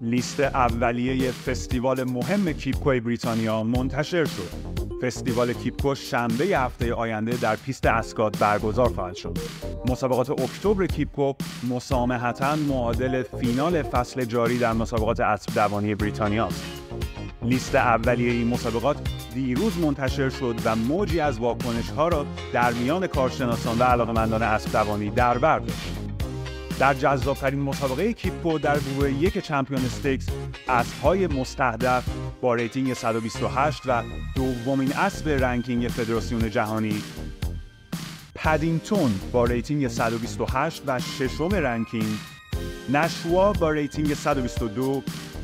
لیست اولیه فستیوال مهم کیپکو بریتانیا منتشر شد. فستیوال کیپکو شنبه هفته آینده در پیست اسکات برگزار خواهد شد. مسابقات اکتبر کیپکو مسامحتاً معادل فینال فصل جاری در مسابقات اسب دوانی بریتانیا است. لیست اولیه این مسابقات دیروز منتشر شد و موجی از واکنش‌ها را در میان کارشناسان و علاقه‌مندان اسب دوانی در بر داشت. در جذاب‌ترین مسابقه کیپکو در گروه یک چمپیون استیکس، اسب‌های مستهدف با ریتینگ 128 و دومین اسب رنکینگ فدراسیون جهانی، پدینگتون با ریتینگ 128 و ششم رنکینگ، نشوا با ریتینگ 122،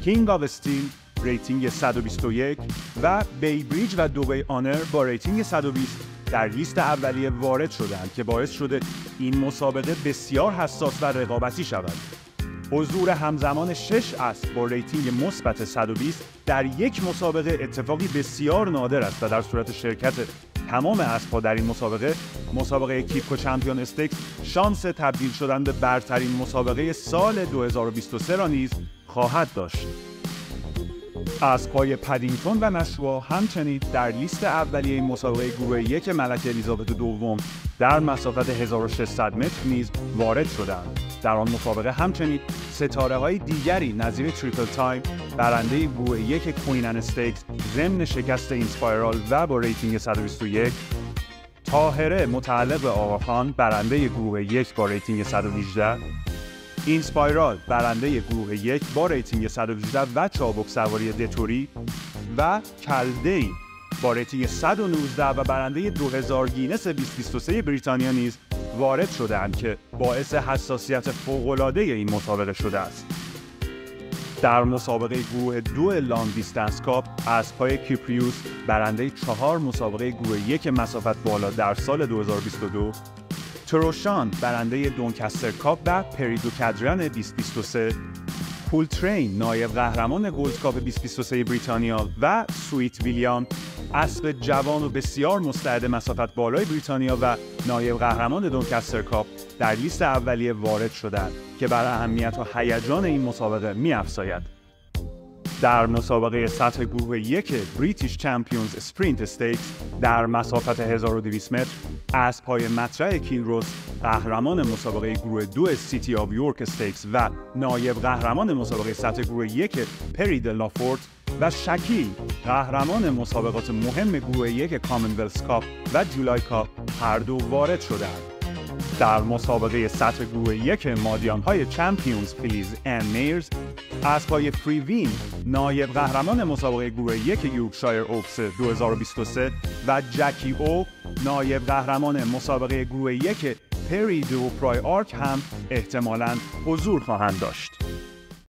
کینگ آف استیل ریتینگ 121 و بیبریج و دوبی آنر با ریتینگ 120 در لیست اولیه وارد شدند که باعث شده این مسابقه بسیار حساس و رقابتی شود. حضور همزمان 6 اسب با ریتینگ مثبت 120 در یک مسابقه اتفاقی بسیار نادر است و در صورت شرکت تمام اسب‌ها در این مسابقه کیپکو چمپیون استیکس شانس تبدیل شدن به برترین مسابقه سال 2023 را نیز خواهد داشت. اسب‌های پدینگتون و نشوا همچنین در لیست اولیه مسابقه گروه یک ملکه الیزابت دوم در مسافت 1600 متر نیز وارد شدند. در آن مسابقه همچنین ستاره‌های دیگری نظیر تریپل تایم برنده گروه یک کوین ان استیکس ضمن شکست اینسپایرال و با ریتینگ 121، طاهره متعلق به آقاخان برنده گروه یک با ریتینگ 118، اینسپایرال برنده گروه یک با ریتینگ 118 و چابک سواری دتوری و کلدی با ریتینگ 119 و برنده 2000 گینس 2023 بریتانیا نیز وارد شدند که باعث حساسیت فوق‌العاده این مسابقه شده است. در مسابقه گروه 2 لانگ دیستنس کاپ، اسب‌های کیپریوس برنده 4 مسابقه گروه یک مسافت بالا در سال 2022، تروشان برنده دونکستر کاپ و پریدو کدرن 2023، پول ترین نایب قهرمان گولد کاپ 2023 بریتانیا و سویت ویلیام اسب جوان و بسیار مستعد مسافت بالای بریتانیا و نایب قهرمان دونکستر کاپ در لیست اولیه وارد شدند که بر اهمیت و هیجان این مسابقه می‌افزاید. در مسابقه سطح گروه یک بریتیش چمپیونز اسپرینت استیکس در مسافت 1200 متر، اسب‌های مطرح کینروس قهرمان مسابقه گروه 2 سیتی آف یورک استیکس و نایب قهرمان مسابقه سطح گروه یک پری د لافورت و شکیل قهرمان مسابقات مهم گروه یک کامنولث کاپ و جولای کاپ هر دو وارد شدند. در مسابقه سطح گروه یک مادیان‌های چمپیونز فیلیز اند میرز، اسب‌های فریوین نایب قهرمان مسابقه گروه یک یورکشایر اوکس 2023 و جکی او نایب قهرمان مسابقه گروه یک پری دو پرای آرک هم احتمالاً حضور خواهند داشت.